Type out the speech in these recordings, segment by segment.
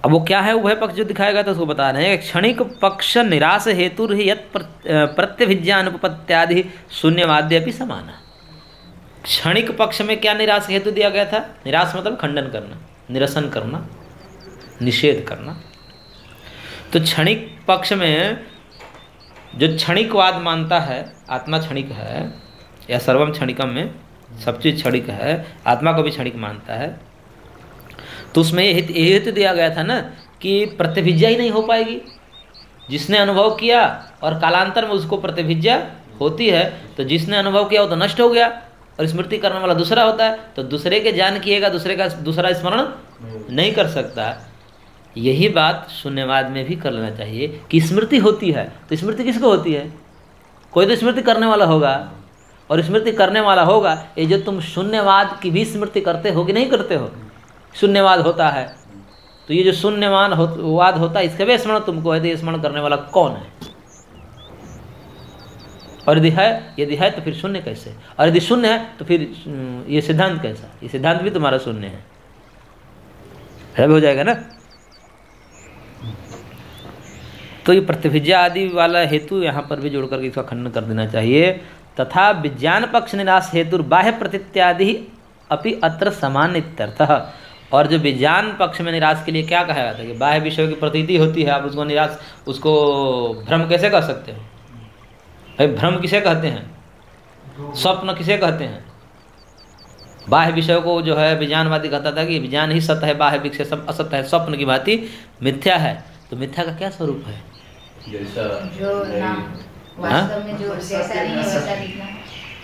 अब वो क्या है उभय पक्ष जो दिखाएगा तो उसको बता रहे हैं। क्षणिक पक्ष निराश हेतु यत प्रत्यभिज्ञानुपपत्त्यादि शून्यवाद्य भी समान। क्षणिक पक्ष में क्या निराश हेतु दिया गया था? निराश मतलब खंडन करना, निरसन करना, निषेध करना। तो क्षणिक पक्ष में जो क्षणिकवाद मानता है, आत्मा क्षणिक है या सर्वम क्षणिकम में सब चीज क्षणिक है, आत्मा को भी क्षणिक मानता है, तो उसमें यही हेतु दिया गया था ना कि प्रतिभिज्ञा ही नहीं हो पाएगी। जिसने अनुभव किया और कालांतर में उसको प्रतिभिज्ञा होती है, तो जिसने अनुभव किया वो तो नष्ट हो गया और स्मृति करने वाला दूसरा होता है, तो दूसरे के ज्ञान किएगा, दूसरे का दूसरा स्मरण नहीं कर सकता। यही बात शून्यवाद में भी कर लेना चाहिए कि स्मृति होती है, तो स्मृति किसको होती है? कोई तो स्मृति करने वाला होगा, और स्मृति करने वाला होगा। ये जो तुम शून्यवाद की भी स्मृति करते हो कि नहीं करते हो? शून्यवाद होता है, तो ये जो शून्यवाद होता है इसका भी स्मरण तुमको है, तो ये स्मरण करने वाला कौन है? और यदि है तो फिर शून्य कैसे? और यदि शून्य है तो फिर ये सिद्धांत कैसा? ये सिद्धांत भी तुम्हारा शून्य है, फिर हो जाएगा ना। तो ये प्रतिभिज्ञा आदि वाला हेतु यहाँ पर भी जोड़ करके इसका खंडन कर देना चाहिए। तथा विज्ञान पक्ष निराश हेतु बाह्य प्रतीत्यादि अपि अत्र समान इत्यर्थः। और जो विज्ञान पक्ष में निराश के लिए क्या कहा जाता है कि बाह्य विषयों की प्रतीति होती है, आप उसको निराश, उसको भ्रम कैसे कह सकते हो? भाई भ्रम किसे कहते हैं? स्वप्न किसे कहते हैं? बाह्य विषयों को जो है विज्ञानवादी कहता था कि विज्ञान ही सत्य है, बाह्य विषय सब असत्य है, स्वप्न की भांति मिथ्या है। तो मिथ्या का क्या स्वरूप है? वास्तव में जो जैसा नहीं है वैसा दिखना।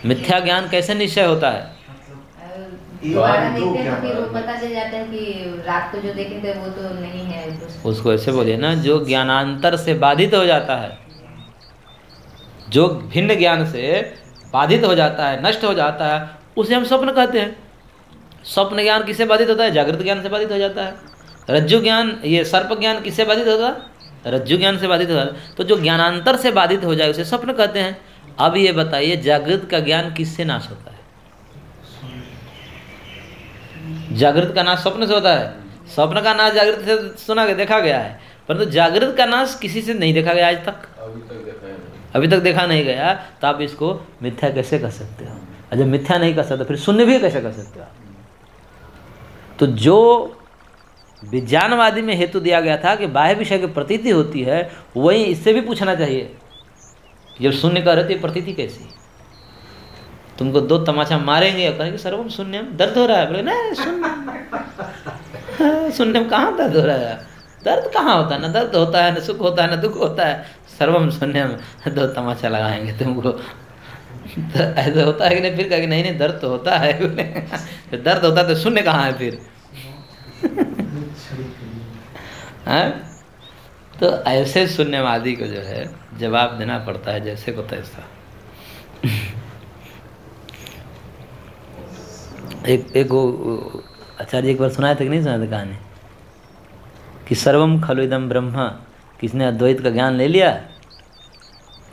मिथ्या ज्ञान कैसे निश्चय होता है? दोबारा देखते हैं तो फिर वो पता चल जाता है कि रात को जो देखे थे वो तो नहीं है। उसको ऐसे बोलिए ना, जो ज्ञानांतर से बाधित हो जाता है, जो भिन्न ज्ञान से बाधित हो जाता है, नष्ट हो जाता है, उसे हम स्वप्न कहते हैं। स्वप्न ज्ञान किससे बाधित होता है? जागृत ज्ञान से बाधित हो जाता है। रज्जु ज्ञान, ये सर्प ज्ञान किससे बाधित होता है? रज्जु ज्ञान से बाधित होता है। तो जो ज्ञानांतर से बाधित हो जाए उसे स्वप्न कहते हैं। अब ये बताइए, जागृत का ज्ञान किससे नाश होता है? जागृत का नाश स्वप्न से होता है। स्वप्न का नाश जागृत से सुना गया, देखा गया है, परंतु जागृत का नाश किसी से नहीं देखा गया आज तक, अभी तक देखा नहीं गया। तो आप इसको मिथ्या कैसे कर सकते हो? और जब मिथ्या नहीं कर सकते फिर शून्य भी कैसे कर सकते हो? तो जो विज्ञानवादी में हेतु दिया गया था कि बाह्य विषय की प्रतीति होती है, वही इससे भी पूछना चाहिए, जब शून्य कर रहे थे प्रतीति कैसी? तुमको दो तमाचा मारेंगे और कहेंगे सर्वम शून्यम, दर्द हो रहा है। बोले नहीं, शून्य शून्यम कहाँ दर्द हो रहा है? दर्द कहाँ होता है? ना दर्द होता है, ना सुख होता है, ना दुख होता है। सर्वम शून्यम, दो तमाचा लगाएंगे तुमको। तो ऐसा होता है कि नहीं? फिर कहेंगे नहीं नहीं दर्द तो होता है। फिर दर्द होता है तो शून्य कहाँ है फिर? हाँ? तो ऐसे शून्यवादी को जो है जवाब देना पड़ता है जैसे को तैसा। एक आचार्य एक बार सुनाया था कि नहीं सुनाया था कहानी कि सर्वम खलु इदम ब्रह्म, किसने अद्वैत का ज्ञान ले लिया,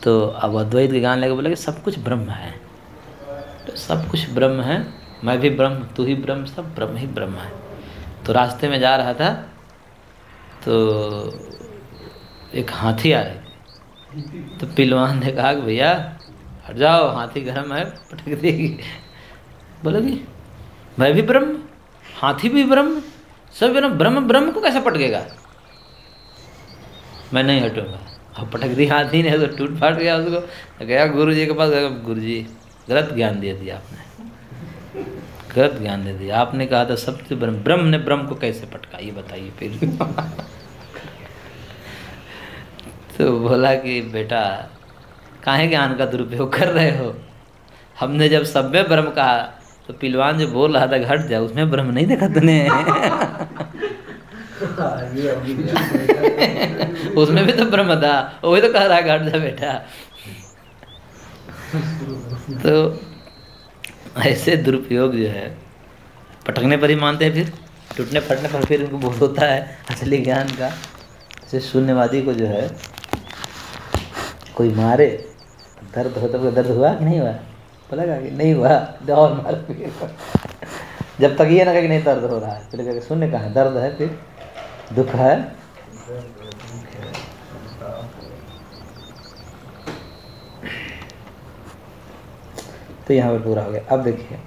तो अब अद्वैत का ज्ञान लेकर बोला कि सब कुछ ब्रह्म है, तो सब कुछ ब्रह्म है, मैं भी ब्रह्म, तू ही ब्रह्म, सब ब्रह्म ही ब्रह्म है। तो रास्ते में जा रहा था तो एक हाथी आ रहे थे, तो पिलवान ने कहा कि भैया हट जाओ, हाथी गरम है, पटक देगी। बोले कि मैं भी ब्रह्म, हाथी भी ब्रह्म, सब ब्रह्म, ब्रह्म ब्रह्म को कैसे पटकेगा? मैं नहीं हटूंगा। अब पटक दी हाथी ने, तो टूट फाट गया। उसको गया गुरु जी के पास, गुरु जी गलत ज्ञान दे दिया आपने, गलत ज्ञान दे दिया। आपने कहा था सबसे ब्रह्म, ब्रह्म ने ब्रह्म को कैसे पटका, ये बताइए फिर। तो बोला कि बेटा काहे ज्ञान का दुरुपयोग कर रहे हो? हमने जब सब में ब्रह्म कहा तो पिलवान जो बोल रहा था घट जा, उसमें ब्रह्म नहीं देखा तूने? उसमें भी तो ब्रह्म था, वही तो कह रहा है घट जा बेटा। तो ऐसे दुरुपयोग जो है पटकने पर ही मानते हैं, फिर टूटने फटने पर फिर इनको बोध होता है असली ज्ञान का। जैसे शून्यवादी को जो है कोई मारे, दर्द होता है, दर्द हुआ कि नहीं हुआ? बोला कि नहीं हुआ, और मार फिर। जब तक ये ना कहे कि नहीं दर्द हो रहा है, फिर कहे शून्य कहाँ, दर्द है, फिर दुख है। तो यहाँ पर पूरा हो गया। अब देखिए